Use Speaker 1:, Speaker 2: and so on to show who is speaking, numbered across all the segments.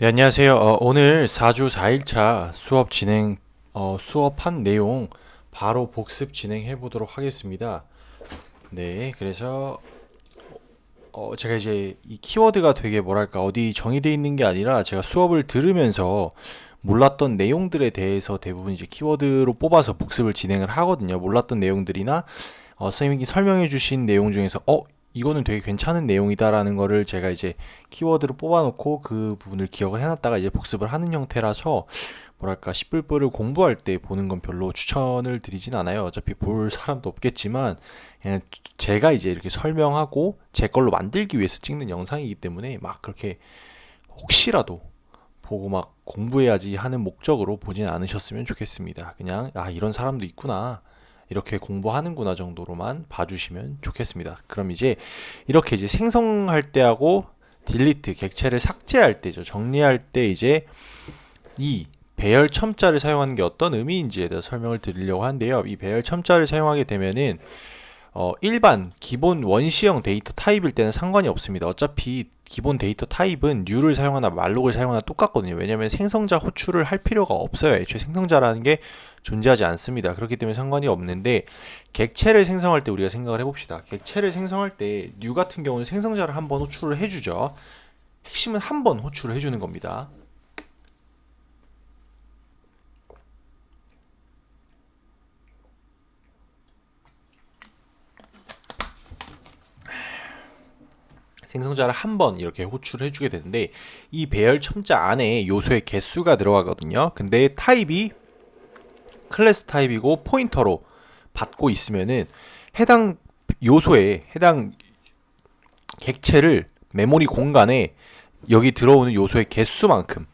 Speaker 1: 네, 안녕하세요. 오늘 4주 4일차 수업 수업한 내용 바로 복습 진행해 보도록 하겠습니다. 네, 그래서 제가 이제 이 키워드가 되게 뭐랄까 어디 정의되어 있는 게 아니라 제가 수업을 들으면서 몰랐던 내용들에 대해서 대부분 이제 키워드로 뽑아서 복습을 진행을 하거든요. 몰랐던 내용들이나 선생님이 설명해 주신 내용 중에서 이거는 되게 괜찮은 내용이다라는 거를 제가 이제 키워드로 뽑아놓고 그 부분을 기억을 해놨다가 이제 복습을 하는 형태라서 뭐랄까 10불불을 공부할 때 보는 건 별로 추천을 드리진 않아요. 어차피 볼 사람도 없겠지만 그냥 제가 이제 이렇게 설명하고 제 걸로 만들기 위해서 찍는 영상이기 때문에 막 그렇게 혹시라도 보고 막 공부해야지 하는 목적으로 보진 않으셨으면 좋겠습니다. 그냥 이런 사람도 있구나, 이렇게 공부하는구나 정도로만 봐주시면 좋겠습니다. 그럼 이제 이렇게 이제 생성할 때하고 딜리트 객체를 삭제할 때죠. 정리할 때 이제 이 배열 첨자를 사용하는 게 어떤 의미인지에 대해서 설명을 드리려고 하는데요. 이 배열 첨자를 사용하게 되면은 일반 기본 원시형 데이터 타입일 때는 상관이 없습니다. 어차피 기본 데이터 타입은 new를 사용하나 말록을 사용하나 똑같거든요. 왜냐면 생성자 호출을 할 필요가 없어요. 애초에 생성자라는 게 존재하지 않습니다. 그렇기 때문에 상관이 없는데, 객체를 생성할 때 우리가 생각을 해봅시다. 객체를 생성할 때 new 같은 경우는 생성자를 한번 호출을 해주죠. 핵심은 한 번 호출을 해주는 겁니다. 생성자를 한 번 이렇게 호출을 해주게 되는데, 이 배열 첨자 안에 요소의 개수가 들어가거든요. 근데 타입이 클래스 타입이고 포인터로 받고 있으면은 해당 요소에 해당 객체를 메모리 공간에 여기 들어오는 요소의 개수만큼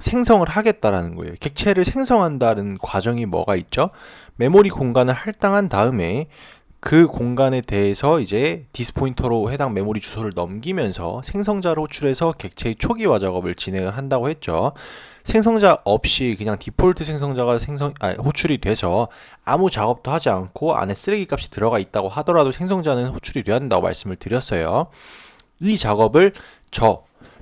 Speaker 1: 생성을 하겠다라는 거예요. 객체를 생성한다는 과정이 뭐가 있죠? 메모리 공간을 할당한 다음에 그 공간에 대해서 이제 디스포인터로 해당 메모리 주소를 넘기면서 생성자를 호출해서 객체의 초기화 작업을 진행을 한다고 했죠. 생성자 없이 그냥 디폴트 생성자가 호출이 돼서 아무 작업도 하지 않고 안에 쓰레기 값이 들어가 있다고 하더라도 생성자는 호출이 돼야 된다고 말씀을 드렸어요. 이 작업을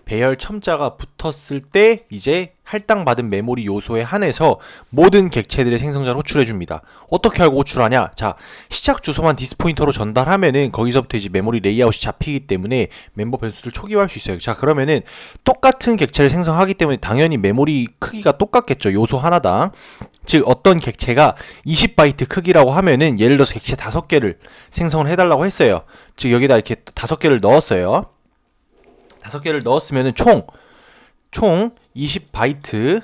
Speaker 1: 배열 첨자가 붙었을 때 이제 할당받은 메모리 요소에 한해서 모든 객체들의 생성자를 호출해 줍니다. 어떻게 알고 호출하냐? 자, 시작 주소만 디스포인터로 전달하면은 거기서부터 이제 메모리 레이아웃이 잡히기 때문에 멤버 변수를 초기화할 수 있어요. 자, 그러면은 똑같은 객체를 생성하기 때문에 당연히 메모리 크기가 똑같겠죠. 요소 하나당. 즉 어떤 객체가 20바이트 크기라고 하면은 예를 들어서 객체 5개를 생성을 해달라고 했어요. 즉 여기다 이렇게 5개를 넣었어요. 5개를 넣었으면 총 20바이트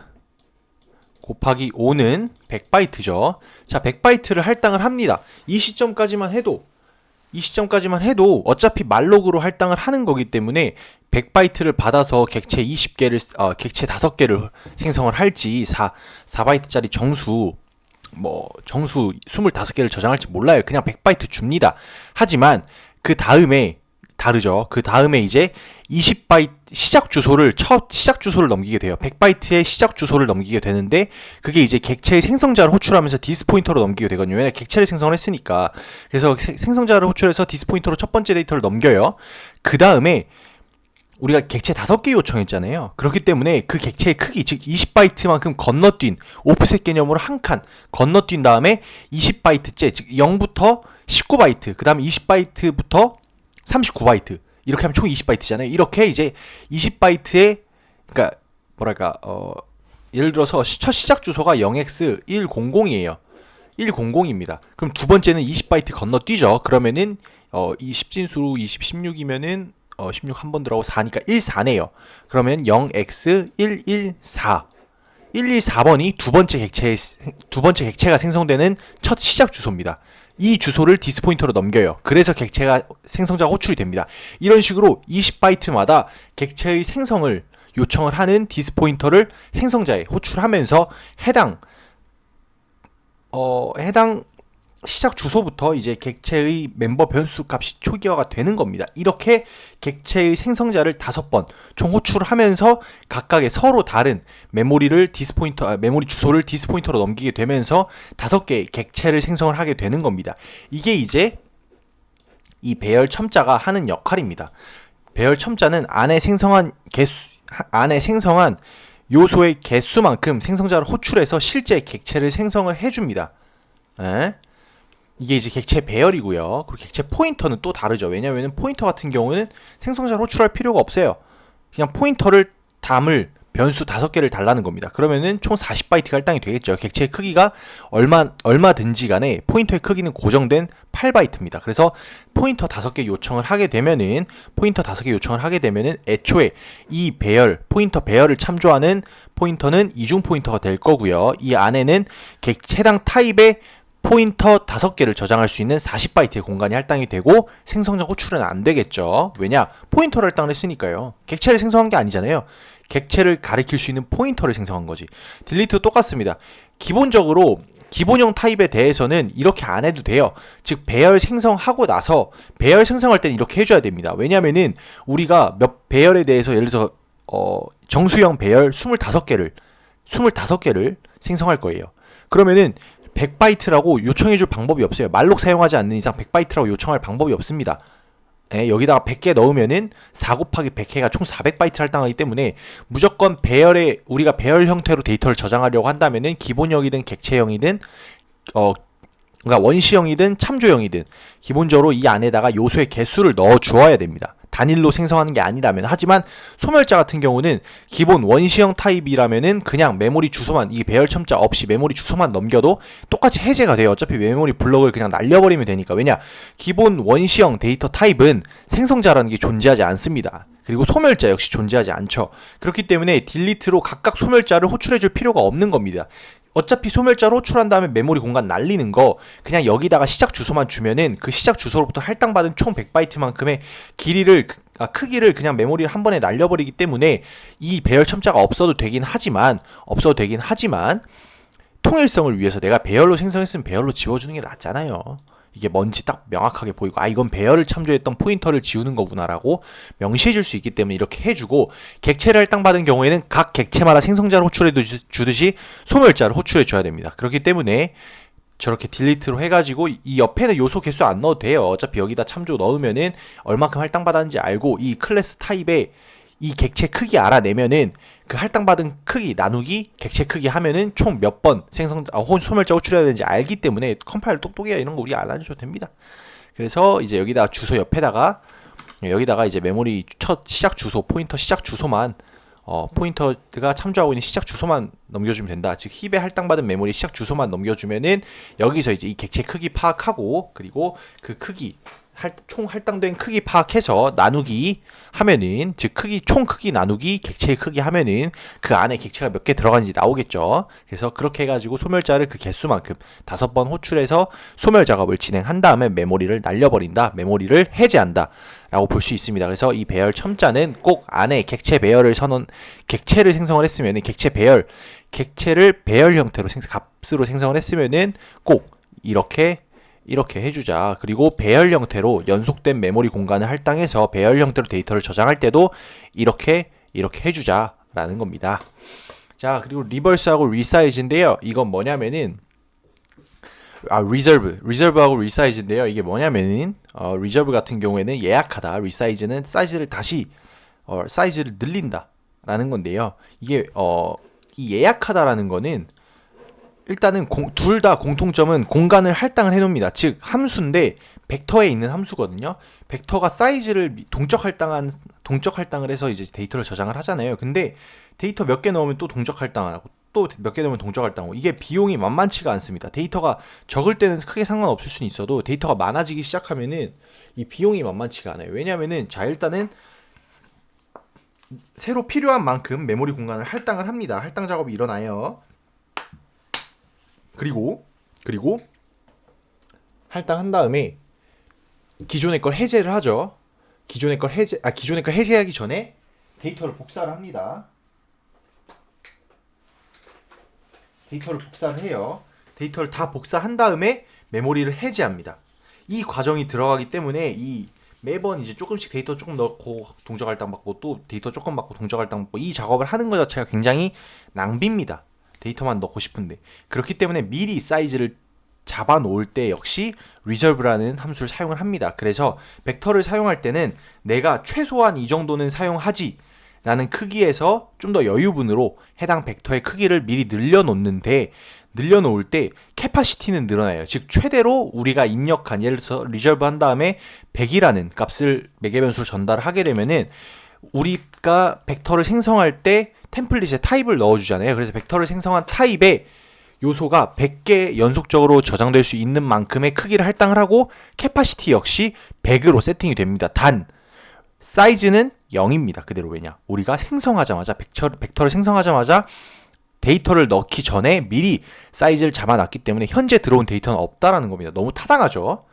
Speaker 1: 곱하기 5는 100바이트죠. 자, 100바이트를 할당을 합니다. 이 시점까지만 해도 어차피 말록으로 할당을 하는 거기 때문에 100바이트를 받아서 객체 객체 5개를 생성을 할지 4바이트짜리 정수 25개를 저장할지 몰라요. 그냥 100바이트 줍니다. 하지만 그 다음에 다르죠. 그 다음에 이제 20바이트 시작 주소를 넘기게 돼요. 100바이트의 시작 주소를 넘기게 되는데, 그게 이제 객체의 생성자를 호출하면서 디스포인터로 넘기게 되거든요. 왜냐면 객체를 생성을 했으니까. 그래서 생성자를 호출해서 디스포인터로 첫 번째 데이터를 넘겨요. 그 다음에 우리가 객체 5개 요청했잖아요. 그렇기 때문에 그 객체의 크기, 즉 20바이트만큼 건너뛴 오프셋 개념으로 한 칸 건너뛴 다음에 20바이트째, 즉 0부터 19바이트, 그 다음에 20바이트부터 39바이트, 이렇게 하면 총 20바이트잖아요. 이렇게 이제 20바이트에, 그러니까 뭐랄까 예를 들어서 첫 시작 주소가 0x100이에요. 100입니다. 그럼 두 번째는 20바이트 건너뛰죠. 그러면은 20진수 20, 16이면은 16 한 번 들어가고 4니까 14네요. 그러면 0x114 114번이 두 번째 객체가 생성되는 첫 시작 주소입니다. 이 주소를 디스포인터로 넘겨요. 그래서 객체가 생성자가 호출이 됩니다. 이런 식으로 20바이트마다 객체의 생성을 요청을 하는 디스포인터를 생성자에 호출하면서 해당 시작 주소부터 이제 객체의 멤버 변수 값이 초기화가 되는 겁니다. 이렇게 객체의 생성자를 5번 총 호출을 하면서 각각의 서로 다른 메모리 주소를 디스포인터로 넘기게 되면서 5개의 객체를 생성을 하게 되는 겁니다. 이게 이제 이 배열 첨자가 하는 역할입니다. 배열 첨자는 안에 생성한 요소의 개수만큼 생성자를 호출해서 실제 객체를 생성을 해줍니다. 에? 이게 이제 객체 배열이고요. 그리고 객체 포인터는 또 다르죠. 왜냐하면 포인터 같은 경우는 생성자를 호출할 필요가 없어요. 그냥 포인터를 담을 변수 5개를 달라는 겁니다. 그러면은 총 40바이트가 할당이 되겠죠. 객체의 크기가 얼마든지 간에 포인터의 크기는 고정된 8바이트입니다. 그래서 포인터 5개 요청을 하게 되면은 애초에 이 포인터 배열을 참조하는 포인터는 이중 포인터가 될 거고요. 이 안에는 해당 타입의 포인터 5개를 저장할 수 있는 40바이트의 공간이 할당이 되고 생성자 호출은 안 되겠죠. 왜냐? 포인터를 할당을 했으니까요. 객체를 생성한 게 아니잖아요. 객체를 가리킬 수 있는 포인터를 생성한 거지. 딜리트도 똑같습니다. 기본적으로 기본형 타입에 대해서는 이렇게 안 해도 돼요. 즉 배열 생성하고 나서 배열 생성할 때는 이렇게 해줘야 됩니다. 왜냐면은 우리가 몇 배열에 대해서 예를 들어서 정수형 배열 25개를 생성할 거예요. 그러면은 100바이트라고 요청해줄 방법이 없어요. 말록 사용하지 않는 이상 100바이트라고 요청할 방법이 없습니다. 여기다가 100개 넣으면은 4 곱하기 100개가 총 400바이트 할당하기 때문에 무조건 우리가 배열 형태로 데이터를 저장하려고 한다면은 기본형이든 객체형이든 그러니까 원시형이든 참조형이든 기본적으로 이 안에다가 요소의 개수를 넣어 주어야 됩니다. 단일로 생성하는 게 아니라면. 하지만 소멸자 같은 경우는 기본 원시형 타입이라면은 그냥 메모리 주소만, 이 배열 첨자 없이 메모리 주소만 넘겨도 똑같이 해제가 돼요. 어차피 메모리 블럭을 그냥 날려버리면 되니까. 왜냐? 기본 원시형 데이터 타입은 생성자라는 게 존재하지 않습니다. 그리고 소멸자 역시 존재하지 않죠. 그렇기 때문에 딜리트로 각각 소멸자를 호출해줄 필요가 없는 겁니다. 어차피 소멸자로 호출한 다음에 메모리 공간 날리는 거 그냥 여기다가 시작 주소만 주면은 그 시작 주소로부터 할당받은 총 100바이트만큼의 크기를 그냥 메모리를 한 번에 날려버리기 때문에 이 배열 첨자가 없어도 되긴 하지만 통일성을 위해서 내가 배열로 생성했으면 배열로 지워주는 게 낫잖아요. 이게 뭔지 딱 명확하게 보이고 이건 배열을 참조했던 포인터를 지우는 거구나라고 명시해 줄 수 있기 때문에 이렇게 해주고, 객체를 할당받은 경우에는 각 객체마다 생성자를 호출해 주듯이 소멸자를 호출해 줘야 됩니다. 그렇기 때문에 저렇게 딜리트로 해가지고 이 옆에는 요소 개수 안 넣어도 돼요. 어차피 여기다 참조 넣으면은 얼만큼 할당받았는지 알고 이 클래스 타입의 이 객체 크기 알아내면은 그 할당받은 크기 나누기 객체 크기 하면은 총 몇 번 소멸자 호출해야 되는지 알기 때문에 컴파일러 똑똑해야 이런 거 우리 안 해줘도 됩니다. 그래서 이제 여기다 주소 옆에다가 여기다가 이제 메모리 첫 시작 주소 포인터 시작 주소만 포인터가 참조하고 있는 시작 주소만 넘겨주면 된다. 즉 힙에 할당받은 메모리 시작 주소만 넘겨주면은 여기서 이제 이 객체 크기 파악하고 그리고 그 크기 총 할당된 크기 파악해서 나누기 하면은 즉 총 크기 나누기 객체의 크기 하면은 그 안에 객체가 몇 개 들어가는지 나오겠죠. 그래서 그렇게 해가지고 소멸자를 그 개수만큼 5번 호출해서 소멸 작업을 진행한 다음에 메모리를 날려버린다, 메모리를 해제한다 라고 볼 수 있습니다. 그래서 이 배열 첨자는 꼭 안에 객체를 생성을 했으면은 객체를 배열 형태로 값으로 생성을 했으면은 꼭 이렇게 해주자. 그리고 배열 형태로 연속된 메모리 공간을 할당해서 배열 형태로 데이터를 저장할 때도 이렇게 해주자 라는 겁니다. 자, 그리고 리버스하고 리사이즈인데요. 이건 뭐냐면은 리저브하고 리사이즈인데요. 이게 뭐냐면은 리저브 같은 경우에는 예약하다, 리사이즈는 사이즈를 늘린다 라는 건데요. 이게 이 예약하다라는 거는 일단은 둘 다 공통점은 공간을 할당을 해놓습니다. 즉 함수인데 벡터에 있는 함수거든요. 벡터가 사이즈를 동적 할당을 해서 이제 데이터를 저장을 하잖아요. 근데 데이터 몇 개 넣으면 또 동적 할당하고 또 몇 개 넣으면 동적 할당하고 이게 비용이 만만치가 않습니다. 데이터가 적을 때는 크게 상관없을 수는 있어도 데이터가 많아지기 시작하면은 이 비용이 만만치가 않아요. 왜냐면은 자 일단은 새로 필요한 만큼 메모리 공간을 할당을 합니다. 할당 작업이 일어나요. 그리고 할당한 다음에 기존의 걸 해제를 하죠. 기존의 걸 해제하기 전에 데이터를 복사를 합니다. 데이터를 복사를 해요. 데이터를 다 복사한 다음에 메모리를 해제합니다. 이 과정이 들어가기 때문에 매번 이제 조금씩 데이터 조금 넣고 동적 할당 받고 또 데이터 조금 받고 동적 할당 받고 이 작업을 하는 것 자체가 굉장히 낭비입니다. 데이터만 넣고 싶은데. 그렇기 때문에 미리 사이즈를 잡아 놓을 때 역시 reserve라는 함수를 사용을 합니다. 그래서 벡터를 사용할 때는 내가 최소한 이 정도는 사용하지 라는 크기에서 좀 더 여유분으로 해당 벡터의 크기를 미리 늘려놓는데, 늘려놓을 때 캐파시티는 늘어나요. 즉 최대로 우리가 입력한, 예를 들어서 리저브 한 다음에 100이라는 값을 매개변수로 전달을 하게 되면은 우리가 벡터를 생성할 때 템플릿에 타입을 넣어주잖아요. 그래서 벡터를 생성한 타입에 요소가 100개 연속적으로 저장될 수 있는 만큼의 크기를 할당을 하고 캐파시티 역시 100으로 세팅이 됩니다. 단 사이즈는 0입니다. 그대로. 왜냐? 우리가 생성하자마자 벡터를 생성하자마자 데이터를 넣기 전에 미리 사이즈를 잡아놨기 때문에 현재 들어온 데이터는 없다라는 겁니다. 너무 타당하죠?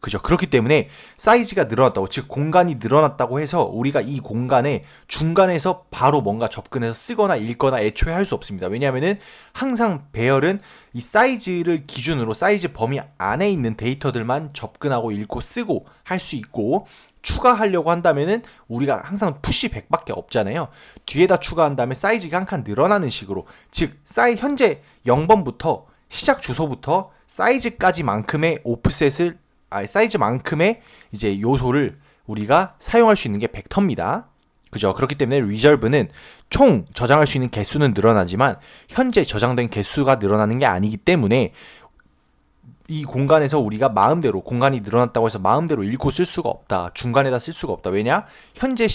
Speaker 1: 그죠? 그렇기 때문에 사이즈가 늘어났다고, 즉 공간이 늘어났다고 해서 우리가 이 공간에 중간에서 바로 뭔가 접근해서 쓰거나 읽거나 애초에 할 수 없습니다. 왜냐하면은 항상 배열은 이 사이즈를 기준으로 사이즈 범위 안에 있는 데이터들만 접근하고 읽고 쓰고 할 수 있고, 추가하려고 한다면은 우리가 항상 푸시 100밖에 없잖아요. 뒤에다 추가한 다음에 사이즈가 한 칸 늘어나는 식으로, 즉 현재 0번부터 시작 주소부터 사이즈까지만큼의 오프셋을, 사이즈만큼의 이제 요소를 우리가 사용할 수 있는 게 벡터입니다. 그죠? 그렇기 때문에 reserve는 총 저장할 수 있는 개수는 늘어나지만 현재 저장된 개수가 늘어나는 게 아니기 때문에 이 공간에서 우리가 마음대로, 공간이 늘어났다고 해서 마음대로 읽고 쓸 수가 없다. 중간에다 쓸 수가 없다. 왜냐? 현재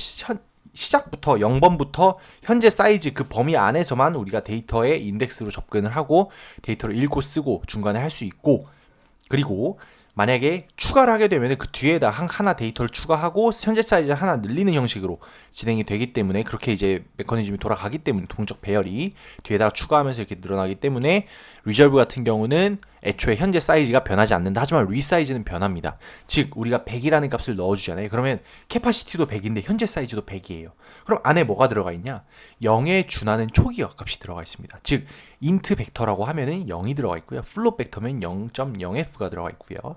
Speaker 1: 시작부터 0번부터 현재 사이즈 그 범위 안에서만 우리가 데이터의 인덱스로 접근을 하고 데이터를 읽고 쓰고 중간에 할 수 있고, 그리고 만약에 추가를 하게 되면 그 뒤에다 하나 데이터를 추가하고 현재 사이즈 하나 늘리는 형식으로 진행이 되기 때문에, 그렇게 이제 메커니즘이 돌아가기 때문에 동적 배열이 뒤에다가 추가하면서 이렇게 늘어나기 때문에 리저브 같은 경우는 애초에 현재 사이즈가 변하지 않는다. 하지만 리사이즈는 변합니다. 즉 우리가 100이라는 값을 넣어주잖아요. 그러면 캐파시티도 100인데 현재 사이즈도 100이에요. 그럼 안에 뭐가 들어가 있냐? 0에 준하는 초기화 값이 들어가 있습니다. 즉 인트 벡터라고 하면은 0이 들어가 있고요. 플롯 벡터면 0.0f가 들어가 있고요.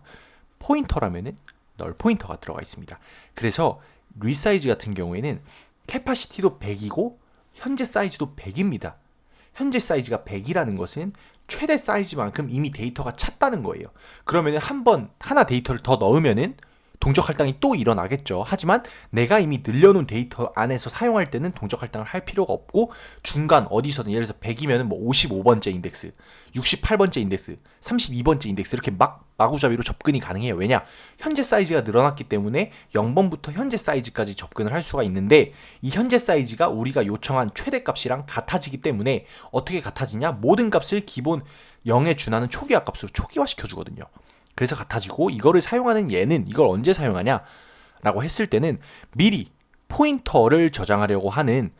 Speaker 1: 포인터라면은 널 포인터가 들어가 있습니다. 그래서 리사이즈 같은 경우에는 캐파시티도 100이고 현재 사이즈도 100입니다. 현재 사이즈가 100이라는 것은 최대 사이즈만큼 이미 데이터가 찼다는 거예요. 그러면은 하나 데이터를 더 넣으면은 동적 할당이 또 일어나겠죠. 하지만 내가 이미 늘려놓은 데이터 안에서 사용할 때는 동적 할당을 할 필요가 없고, 중간 어디서든, 예를 들어서 100이면 뭐 55번째 인덱스, 68번째 인덱스, 32번째 인덱스 이렇게 마구잡이로 접근이 가능해요. 왜냐? 현재 사이즈가 늘어났기 때문에 0번부터 현재 사이즈까지 접근을 할 수가 있는데, 이 현재 사이즈가 우리가 요청한 최대값이랑 같아지기 때문에 어떻게 같아지냐? 모든 값을 기본 0에 준하는 초기화 값으로 초기화 시켜주거든요. 그래서 같아지고, 이거를 사용하는 얘는 이걸 언제 사용하냐 라고 했을 때는 미리 포인터를 저장하려고 하는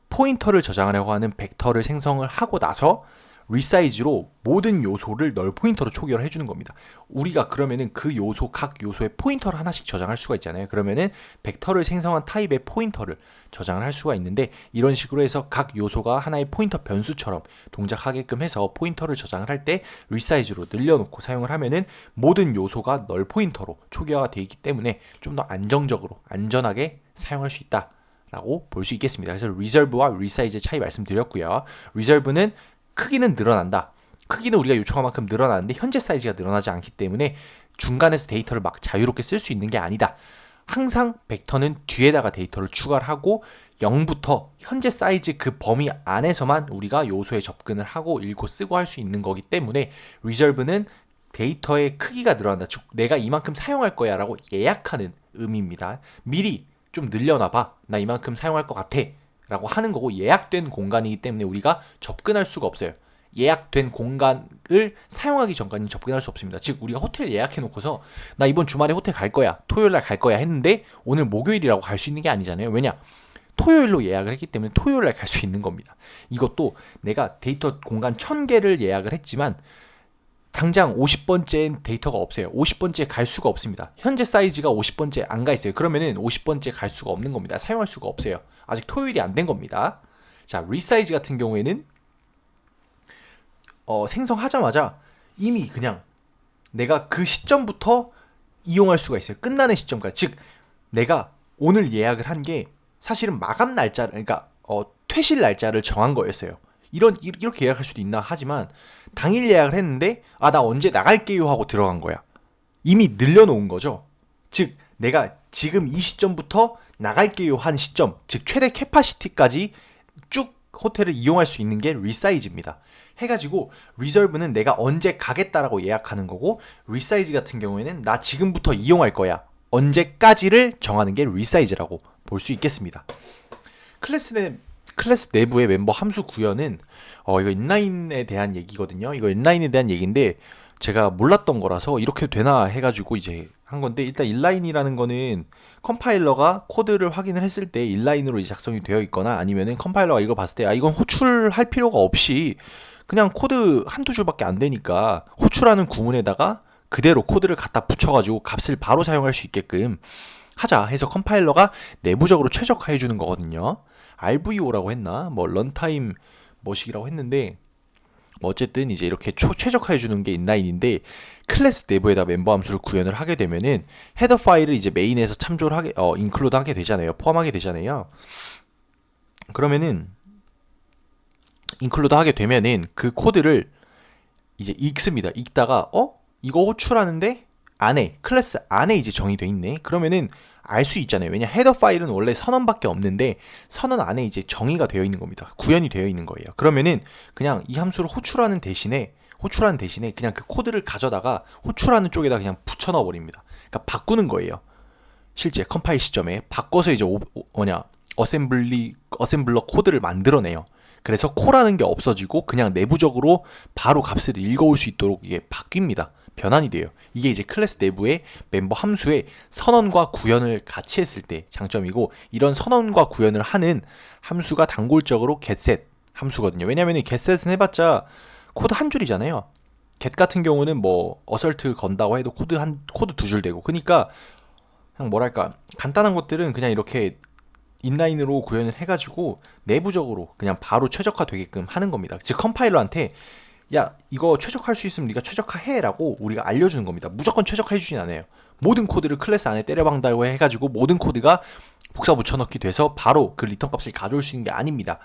Speaker 1: 벡터를 생성을 하고 나서 리사이즈로 모든 요소를 널 포인터로 초기화를 해주는 겁니다. 우리가 그러면은 각 요소에 포인터를 하나씩 저장할 수가 있잖아요. 그러면은 벡터를 생성한 타입의 포인터를 저장을 할 수가 있는데, 이런 식으로 해서 각 요소가 하나의 포인터 변수처럼 동작하게끔 해서 포인터를 저장을 할 때 리사이즈로 늘려놓고 사용을 하면은 모든 요소가 널 포인터로 초기화가 되어 있기 때문에 좀 더 안전하게 사용할 수 있다 라고 볼 수 있겠습니다. 그래서 리저브와 리사이즈 차이 말씀드렸고요. 리저브는 크기는 늘어난다. 크기는 우리가 요청한 만큼 늘어나는데 현재 사이즈가 늘어나지 않기 때문에 중간에서 데이터를 막 자유롭게 쓸 수 있는 게 아니다. 항상 벡터는 뒤에다가 데이터를 추가를 하고 0부터 현재 사이즈 그 범위 안에서만 우리가 요소에 접근을 하고 읽고 쓰고 할 수 있는 거기 때문에 리저브는 데이터의 크기가 늘어난다. 즉 내가 이만큼 사용할 거야 라고 예약하는 의미입니다. 미리 좀 늘려놔봐. 나 이만큼 사용할 것 같아 라고 하는 거고, 예약된 공간이기 때문에 우리가 접근할 수가 없어요. 예약된 공간을 사용하기 전까지는 접근할 수 없습니다. 즉 우리가 호텔 예약해 놓고서 나 이번 주말에 호텔 갈 거야, 토요일날 갈 거야 했는데 오늘 목요일이라고 갈 수 있는 게 아니잖아요. 왜냐? 토요일로 예약을 했기 때문에 토요일날 갈 수 있는 겁니다. 이것도 내가 데이터 공간 1000개를 예약을 했지만 당장 50번째엔 데이터가 없어요. 50번째 갈 수가 없습니다. 현재 사이즈가 50번째 안 가 있어요. 그러면은 50번째 갈 수가 없는 겁니다. 사용할 수가 없어요. 아직 토요일이 안 된 겁니다. 자, 리사이즈 같은 경우에는 생성하자마자 이미 그냥 내가 그 시점부터 이용할 수가 있어요. 끝나는 시점까지. 즉 내가 오늘 예약을 한 게 사실은 마감 날짜를, 그러니까 퇴실 날짜를 정한 거였어요. 이렇게 예약할 수도 있나 하지만 당일 예약을 했는데 나 언제 나갈게요 하고 들어간 거야. 이미 늘려놓은 거죠. 즉 내가 지금 이 시점부터 나갈게요 한 시점, 즉 최대 캐파시티까지 쭉 호텔을 이용할 수 있는 게 리사이즈입니다. 해가지고 리저브는 내가 언제 가겠다라고 예약하는 거고, 리사이즈 같은 경우에는 나 지금부터 이용할 거야 언제까지를 정하는 게 리사이즈라고 볼 수 있겠습니다. 클래스 내부의 멤버 함수 구현은 이거 인라인에 대한 얘기거든요. 이거 인라인에 대한 얘기인데 제가 몰랐던 거라서 이렇게 되나 해가지고 이제 한 건데, 일단 인라인이라는 거는 컴파일러가 코드를 확인을 했을 때 인라인으로 이제 작성이 되어 있거나, 아니면은 컴파일러가 이걸 봤을 때 이건 호출할 필요가 없이 그냥 코드 한두 줄밖에 안 되니까 호출하는 구문에다가 그대로 코드를 갖다 붙여가지고 값을 바로 사용할 수 있게끔 하자 해서 컴파일러가 내부적으로 최적화해 주는 거거든요. RVO라고 했나? 뭐 런타임 뭐식이라고 했는데, 어쨌든 이제 이렇게 최적화해 주는 게 인라인인데, 클래스 내부에다 멤버 함수를 구현을 하게 되면은 헤더 파일을 이제 메인에서 참조를 하게 인클루드 하게 되잖아요. 포함하게 되잖아요. 그러면은 인클루드 하게 되면은 그 코드를 이제 읽습니다. 읽다가 이거 호출하는데 안에 클래스 안에 이제 정의돼 있네. 그러면은 알 수 있잖아요. 왜냐, 헤더 파일은 원래 선언밖에 없는데 선언 안에 이제 정의가 되어 있는 겁니다. 구현이 되어 있는 거예요. 그러면은 그냥 이 함수를 호출하는 대신에 그냥 그 코드를 가져다가 호출하는 쪽에다 그냥 붙여 넣어 버립니다. 그러니까 바꾸는 거예요. 실제 컴파일 시점에 바꿔서 이제 어셈블러 코드를 만들어내요. 그래서 코라는 게 없어지고 그냥 내부적으로 바로 값을 읽어올 수 있도록 이게 바뀝니다. 변환이 돼요. 이게 이제 클래스 내부의 멤버 함수의 선언과 구현을 같이 했을 때 장점이고, 이런 선언과 구현을 하는 함수가 단골적으로 getset 함수거든요. 왜냐면 getset은 해봤자 코드 한 줄이잖아요. get 같은 경우는 뭐 어설트 건다고 해도 코드 두 줄 되고, 그러니까 그냥 뭐랄까 간단한 것들은 그냥 이렇게 인라인으로 구현을 해가지고 내부적으로 그냥 바로 최적화되게끔 하는 겁니다. 즉 컴파일러한테 야, 이거 최적화할 수 있으면 네가 최적화해 라고 우리가 알려주는 겁니다. 무조건 최적화해 주진 않아요. 모든 코드를 클래스 안에 때려박는다고 해가지고 모든 코드가 복사 붙여넣기 돼서 바로 그 리턴 값을 가져올 수 있는 게 아닙니다.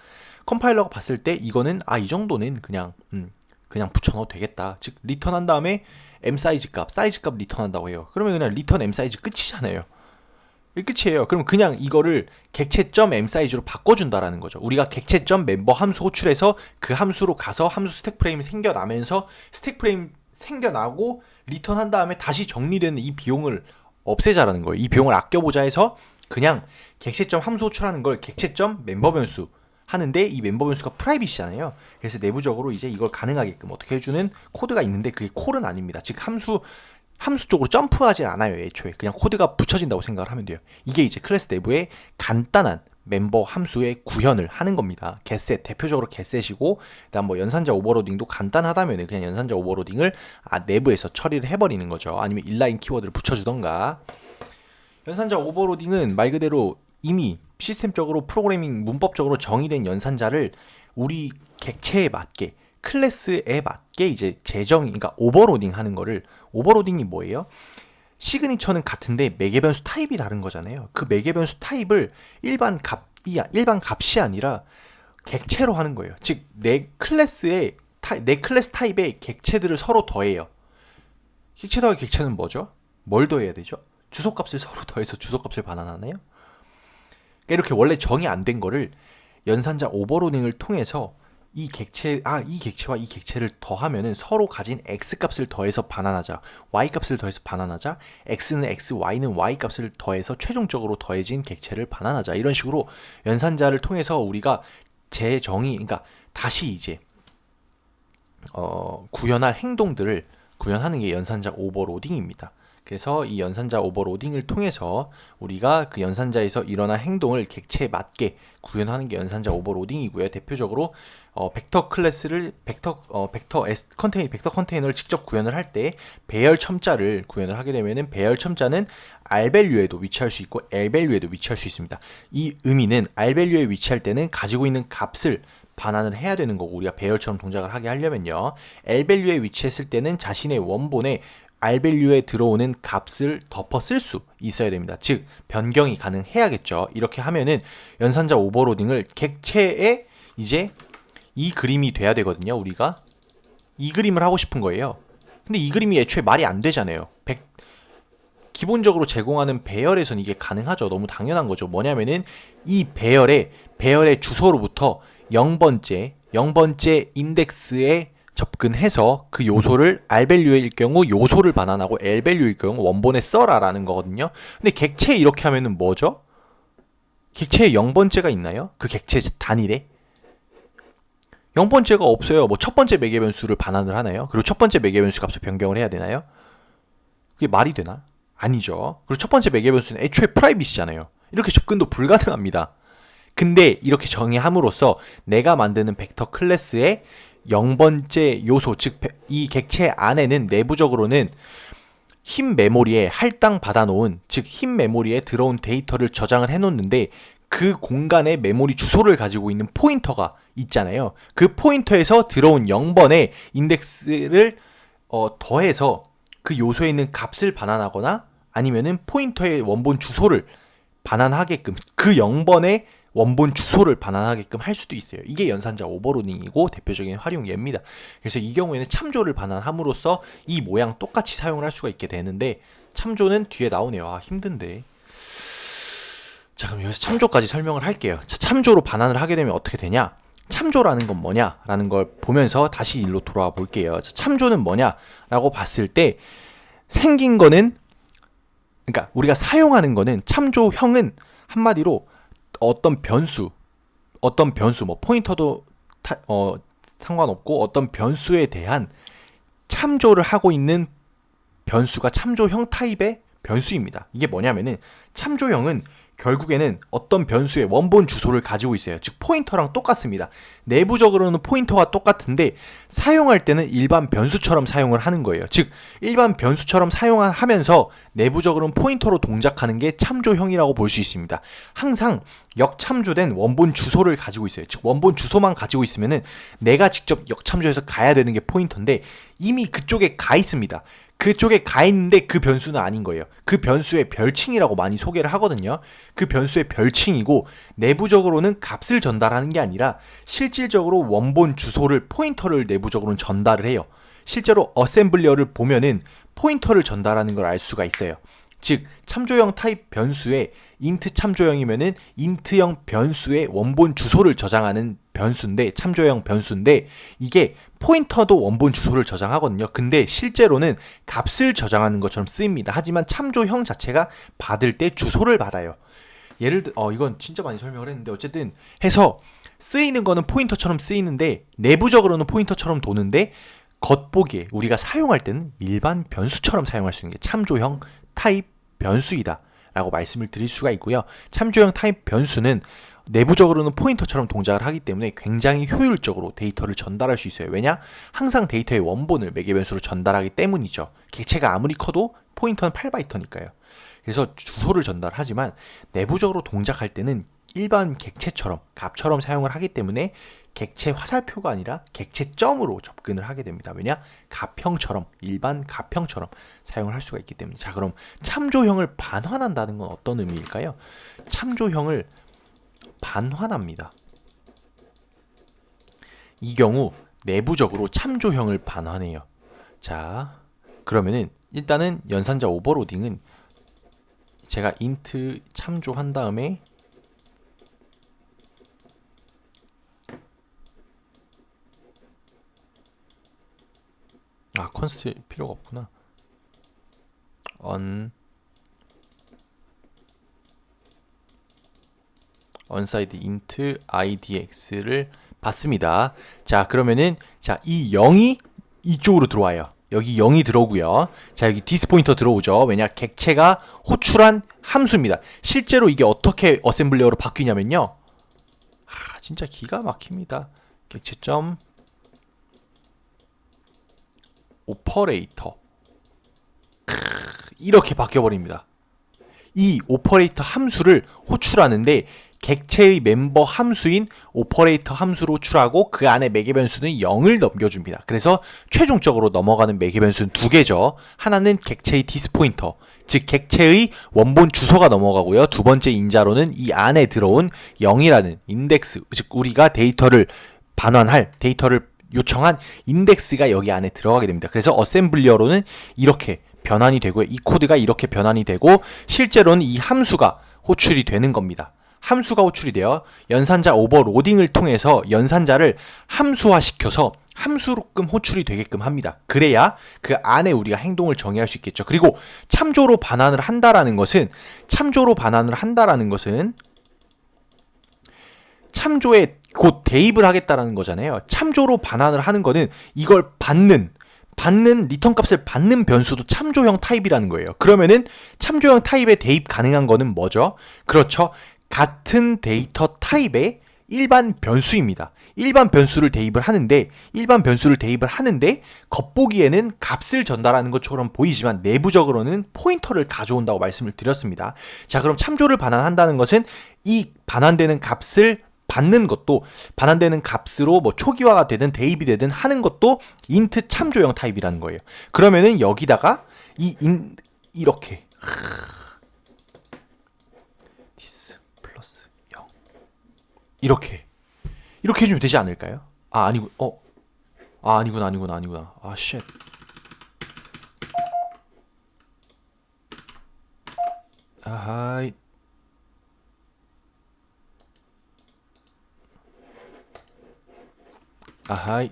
Speaker 1: 컴파일러가 봤을 때 이거는 이 정도는 그냥 붙여넣어도 되겠다. 즉 리턴한 다음에 m 사이즈 값 리턴한다고 해요. 그러면 그냥 리턴 m 사이즈 끝이잖아요. 끝이에요. 그럼 그냥 이거를 객체.m 사이즈로 바꿔준다라는 거죠. 우리가 객체.멤버 함수 호출해서 그 함수로 가서 함수 스택 프레임이 생겨나면서 스택 프레임 생겨나고 리턴한 다음에 다시 정리되는 이 비용을 없애자라는 거예요. 이 비용을 아껴보자 해서 그냥 객체.함수 호출하는 걸 객체.멤버 변수 하는데, 이 멤버 변수가 프라이빗이잖아요. 그래서 내부적으로 이제 이걸 가능하게끔 어떻게 해주는 코드가 있는데 그게 콜은 아닙니다. 즉 함수 쪽으로 점프하지 않아요. 애초에 그냥 코드가 붙여진다고 생각을 하면 돼요. 이게 이제 클래스 내부의 간단한 멤버 함수의 구현을 하는 겁니다. getset, 대표적으로 getset이고, 그다음 뭐 연산자 오버로딩도 간단하다면 그냥 연산자 오버로딩을 내부에서 처리를 해버리는 거죠. 아니면 인라인 키워드를 붙여주던가. 연산자 오버로딩은 말 그대로 이미 시스템적으로 프로그래밍 문법적으로 정의된 연산자를 우리 객체에 맞게, 클래스에 맞게 이제 그러니까 오버로딩 하는 거를. 오버로딩이 뭐예요? 시그니처는 같은데 매개 변수 타입이 다른 거잖아요. 그 매개 변수 타입을 일반 값이 아니라 객체로 하는 거예요. 즉 내 클래스 타입의 객체들을 서로 더해요. 객체 더하기 객체는 뭐죠? 뭘 더해야 되죠? 주소값을 서로 더해서 주소값을 반환하나요? 그러니까 이렇게 원래 정의 안 된 거를 연산자 오버로딩을 통해서 이 객체와 이 객체를 더하면은 서로 가진 x 값을 더해서 반환하자, y 값을 더해서 반환하자, x는 x, y는 y 값을 더해서 최종적으로 더해진 객체를 반환하자. 이런 식으로 연산자를 통해서 우리가 그러니까 다시 이제 구현할 행동들을 구현하는 게 연산자 오버로딩입니다. 그래서 이 연산자 오버로딩을 통해서 우리가 그 연산자에서 일어난 행동을 객체에 맞게 구현하는 게 연산자 오버로딩이고요. 대표적으로 벡터 클래스를 벡터 컨테이너를 직접 구현을 할 때 배열 첨자를 구현을 하게 되면은 배열 첨자는 r밸류에도 위치할 수 있고 l밸류에도 위치할 수 있습니다. 이 의미는 r밸류에 위치할 때는 가지고 있는 값을 반환을 해야 되는 거고, 우리가 배열처럼 동작을 하게 하려면요, l밸류에 위치했을 때는 자신의 원본에 r밸류에 들어오는 값을 덮어 쓸 수 있어야 됩니다. 즉 변경이 가능해야겠죠. 이렇게 하면은 연산자 오버로딩을 객체에 이제 이 그림이 돼야 되거든요. 우리가 이 그림을 하고 싶은 거예요. 근데 이 그림이 애초에 말이 안 되잖아요. 기본적으로 제공하는 배열에선 이게 가능하죠. 너무 당연한 거죠. 뭐냐면은 이 배열의 주소로부터 0번째 인덱스에 접근해서 그 요소를 R밸류일 경우 요소를 반환하고 L밸류일 경우 원본에 써라라는 거거든요. 근데 객체에 이렇게 하면은 뭐죠? 객체에 0번째가 있나요? 그 객체 단일에? 0번째가 없어요. 뭐 첫 번째 매개 변수를 반환을 하나요? 그리고 첫 번째 매개 변수 값을 변경을 해야 되나요? 그게 말이 되나? 아니죠. 그리고 첫 번째 매개 변수는 애초에 프라이빗이잖아요. 이렇게 접근도 불가능합니다. 근데 이렇게 정의함으로써 내가 만드는 벡터 클래스의 0번째 요소, 즉 이 객체 안에는 내부적으로는 흰 메모리에 할당 받아놓은, 즉 흰 메모리에 들어온 데이터를 저장을 해놓는데 그 공간에 메모리 주소를 가지고 있는 포인터가 있잖아요. 그 포인터에서 들어온 0번의 인덱스를 더해서 그 요소에 있는 값을 반환하거나 아니면은 포인터의 원본 주소를 반환하게끔, 그 0번의 원본 주소를 반환하게끔 할 수도 있어요. 이게 연산자 오버로딩이고 대표적인 활용 예입니다. 그래서 이 경우에는 참조를 반환함으로써 이 모양 똑같이 사용을 할 수가 있게 되는데, 참조는 뒤에 나오네요. 아, 힘든데. 자, 그럼 여기서 참조까지 설명을 할게요. 자, 참조로 반환을 하게 되면 어떻게 되냐? 참조라는 건 뭐냐라는 걸 보면서 다시 일로 돌아와 볼게요. 자, 참조는 뭐냐라고 봤을 때 생긴 거는, 그러니까 우리가 사용하는 거는, 참조형은 한마디로 어떤 변수 뭐 포인터도 상관없고 어떤 변수에 대한 참조를 하고 있는 변수가 참조형 타입의 변수입니다. 이게 뭐냐면은 참조형은 결국에는 어떤 변수의 원본 주소를 가지고 있어요. 즉 포인터랑 똑같습니다. 내부적으로는 포인터와 똑같은데 사용할 때는 일반 변수처럼 사용을 하는 거예요. 즉 일반 변수처럼 사용하면서 내부적으로는 포인터로 동작하는 게 참조형이라고 볼 수 있습니다. 항상 역참조된 원본 주소를 가지고 있어요. 즉 원본 주소만 가지고 있으면은 내가 직접 역참조해서 가야 되는 게 포인터인데 이미 그쪽에 가 있습니다. 그쪽에 가 있는데 그 변수는 아닌 거예요. 그 변수의 별칭이라고 많이 소개를 하거든요. 그 변수의 별칭이고 내부적으로는 값을 전달하는 게 아니라 실질적으로 원본 주소를, 포인터를 내부적으로는 전달을 해요. 실제로 어셈블리어를 보면은 포인터를 전달하는 걸 알 수가 있어요. 즉 참조형 타입 변수에 인트 참조형이면은 인트형 변수의 원본 주소를 저장하는 변수인데, 참조형 변수인데 이게 포인터도 원본 주소를 저장하거든요. 근데 실제로는 값을 저장하는 것처럼 쓰입니다. 하지만 참조형 자체가 받을 때 주소를 받아요. 예를 들어 이건 진짜 많이 설명을 했는데 어쨌든 해서 쓰이는 거는 포인터처럼 쓰이는데 내부적으로는 포인터처럼 도는데 겉보기에 우리가 사용할 때는 일반 변수처럼 사용할 수 있는 게 참조형 타입 변수이다 라고 말씀을 드릴 수가 있고요. 참조형 타입 변수는 내부적으로는 포인터처럼 동작을 하기 때문에 굉장히 효율적으로 데이터를 전달할 수 있어요. 왜냐? 항상 데이터의 원본을 매개 변수로 전달하기 때문이죠. 객체가 아무리 커도 포인터는 8바이트니까요. 그래서 주소를 전달하지만 내부적으로 동작할 때는 일반 객체처럼, 값처럼 사용을 하기 때문에 객체 화살표가 아니라 객체점으로 접근을 하게 됩니다. 왜냐? 값형처럼, 일반 값형처럼 사용을 할 수가 있기 때문에. 자, 그럼 참조형을 반환한다는 건 어떤 의미일까요? 참조형을 반환합니다. 이 경우 내부적으로 참조형을 반환해요. 자, 그러면은 일단은 연산자 오버로딩은 제가 int 참조한 다음에 컨스트 필요가 없구나. onSide int idx를 받습니다. 자, 그러면은 이 0이 이쪽으로 들어와요. 여기 0이 들어오고요. 자, 여기 디스포인터 들어오죠. 왜냐? 객체가 호출한 함수입니다. 실제로 이게 어떻게 어셈블리어로 바뀌냐면요. 진짜 기가 막힙니다. 객체점 오퍼레이터 이렇게 바뀌어버립니다. 이 오퍼레이터 함수를 호출하는데 객체의 멤버 함수인 오퍼레이터 함수로 호출하고 그 안에 매개 변수는 0을 넘겨줍니다. 그래서 최종적으로 넘어가는 매개 변수는 두 개죠. 하나는 객체의 디스포인터, 즉 객체의 원본 주소가 넘어가고요. 두 번째 인자로는 이 안에 들어온 0이라는 인덱스, 즉 우리가 데이터를 반환할 데이터를 요청한 인덱스가 여기 안에 들어가게 됩니다. 그래서 어셈블리어로는 이렇게 변환이 되고요. 이 코드가 이렇게 변환이 되고 실제로는 이 함수가 호출이 되는 겁니다. 함수가 호출이 되어 연산자 오버로딩을 통해서 연산자를 함수화시켜서 함수로끔 호출이 되게끔 합니다. 그래야 그 안에 우리가 행동을 정의할 수 있겠죠. 그리고 참조로 반환을 한다라는 것은 참조에 곧 대입을 하겠다라는 거잖아요. 참조로 반환을 하는 거는 이걸 받는 리턴 값을 받는 변수도 참조형 타입이라는 거예요. 그러면은 참조형 타입에 대입 가능한 거는 뭐죠? 그렇죠. 같은 데이터 타입의 일반 변수입니다. 일반 변수를 대입을 하는데 겉보기에는 값을 전달하는 것처럼 보이지만 내부적으로는 포인터를 가져온다고 말씀을 드렸습니다. 자, 그럼 참조를 반환한다는 것은 이 반환되는 값을 받는 것도 반환되는 값으로 뭐 초기화가 되든 대입이 되든 하는 것도 인트 참조형 타입이라는 거예요. 그러면은 여기다가 이렇게 this 플러스 0 이렇게 해주면 되지 않을까요? 아니구나. 아 쉣. 아하이. 아하이.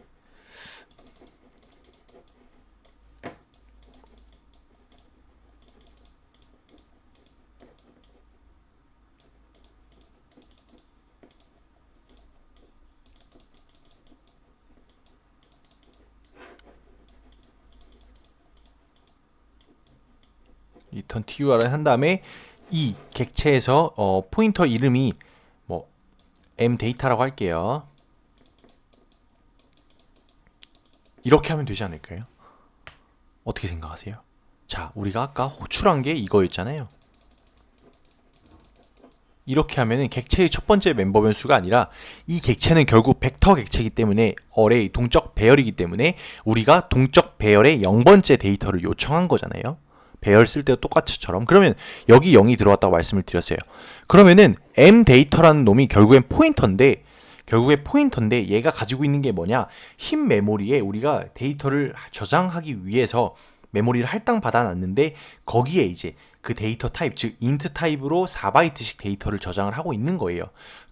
Speaker 1: 리턴 TUR을 한 다음에 이 객체에서 포인터 이름이 뭐 mData라고 할게요. 이렇게 하면 되지 않을까요? 어떻게 생각하세요? 자, 우리가 아까 호출한 게 이거였잖아요. 이렇게 하면은 객체의 첫 번째 멤버 변수가 아니라 이 객체는 결국 벡터 객체이기 때문에 어레이 동적 배열이기 때문에 우리가 동적 배열의 0번째 데이터를 요청한 거잖아요. 배열 쓸 때도 똑같이처럼. 그러면 여기 0이 들어왔다고 말씀을 드렸어요. 그러면은 mData라는 놈이 결국에 포인터인데 얘가 가지고 있는 게 뭐냐? 흰 메모리에 우리가 데이터를 저장하기 위해서 메모리를 할당 받아놨는데 거기에 이제 그 데이터 타입, 즉 int 타입으로 4바이트씩 데이터를 저장을 하고 있는 거예요.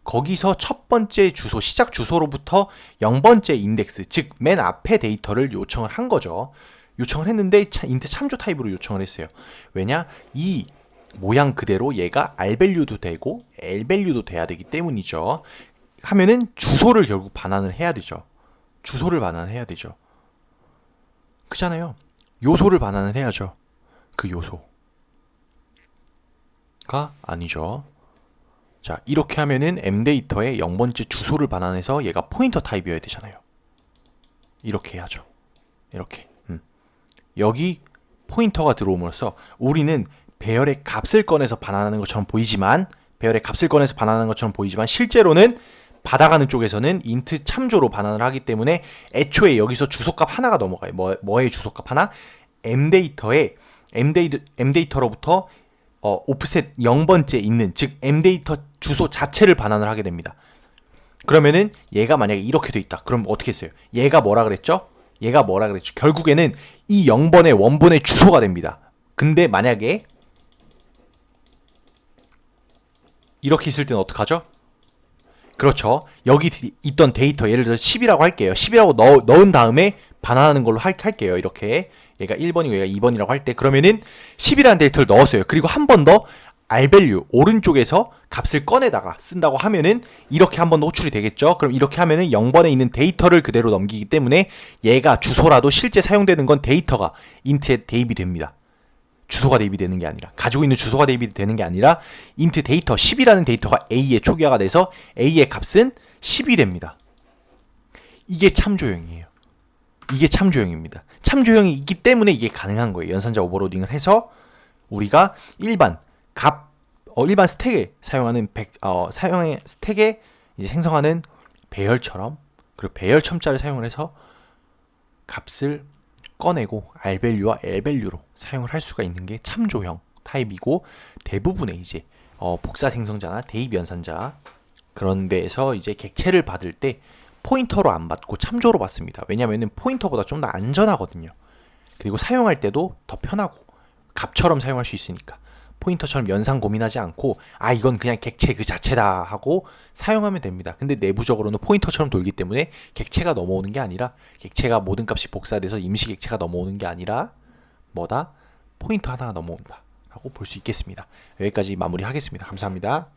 Speaker 1: 거기서 첫 번째 주소, 시작 주소로부터 0번째 인덱스, 즉 맨 앞에 데이터를 요청을 한 거죠. 요청을 했는데 int 참조 타입으로 요청을 했어요. 왜냐? 이 모양 그대로 얘가 rvalue도 되고 lvalue도 돼야 되기 때문이죠. 하면은 주소를 결국 반환을 해야 되죠. 그잖아요. 요소를 반환을 해야죠. 그 요소가 아니죠. 자, 이렇게 하면은 mData의 0번째 주소를 반환해서 얘가 포인터 타입이어야 되잖아요. 이렇게 해야죠. 이렇게. 여기 포인터가 들어옴으로써 우리는 배열의 값을 꺼내서 반환하는 것처럼 보이지만 실제로는 받아가는 쪽에서는 int 참조로 반환을 하기 때문에 애초에 여기서 주소값 하나가 넘어가요. 뭐의 주소값 하나? mData로부터 오프셋 0번째 있는, 즉 mData 주소 자체를 반환을 하게 됩니다. 그러면은 얘가 만약에 이렇게 돼 있다. 그럼 어떻게 했어요? 얘가 뭐라 그랬죠? 결국에는 이 0번의 원본의 주소가 됩니다. 근데 만약에 이렇게 있을 때는 어떡하죠? 그렇죠. 여기 있던 데이터 예를 들어서 10이라고 할게요. 10이라고 넣은 다음에 반환하는 걸로 할게요. 이렇게 얘가 1번이고 얘가 2번이라고 할 때 그러면은 10이라는 데이터를 넣었어요. 그리고 한 번 더 rvalue 오른쪽에서 값을 꺼내다가 쓴다고 하면은 이렇게 한 번 더 호출이 되겠죠. 그럼 이렇게 하면은 0번에 있는 데이터를 그대로 넘기기 때문에 얘가 주소라도 실제 사용되는 건 데이터가 int에 대입이 됩니다. 주소가 대입이 되는 게 아니라, 가지고 있는 주소가 대입이 되는 게 아니라 int 데이터 10이라는 데이터가 a에 초기화가 돼서 a의 값은 10이 됩니다. 이게 참조형이에요. 이게 참조형입니다. 참조형이 있기 때문에 이게 가능한 거예요. 연산자 오버로딩을 해서 우리가 일반 스택에 사용하는 사용의 스택에 이제 생성하는 배열처럼, 그리고 배열 첨자를 사용을 해서 값을 꺼내고 rvalue와 lvalue로 사용을 할 수가 있는 게 참조형 타입이고, 대부분의 이제 복사 생성자나 대입 연산자 그런 데에서 이제 객체를 받을 때
Speaker 2: 포인터로 안 받고 참조로 받습니다. 왜냐면은 포인터보다 좀 더 안전하거든요. 그리고 사용할 때도 더 편하고 값처럼 사용할 수 있으니까 포인터처럼 연산 고민하지 않고 아 이건 그냥 객체 그 자체다 하고 사용하면 됩니다. 근데 내부적으로는 포인터처럼 돌기 때문에 객체가 넘어오는 게 아니라 객체가 모든 값이 복사돼서 임시 객체가 넘어오는 게 아니라 뭐다? 포인터 하나가 넘어온다 라고 볼 수 있겠습니다. 여기까지 마무리하겠습니다. 감사합니다.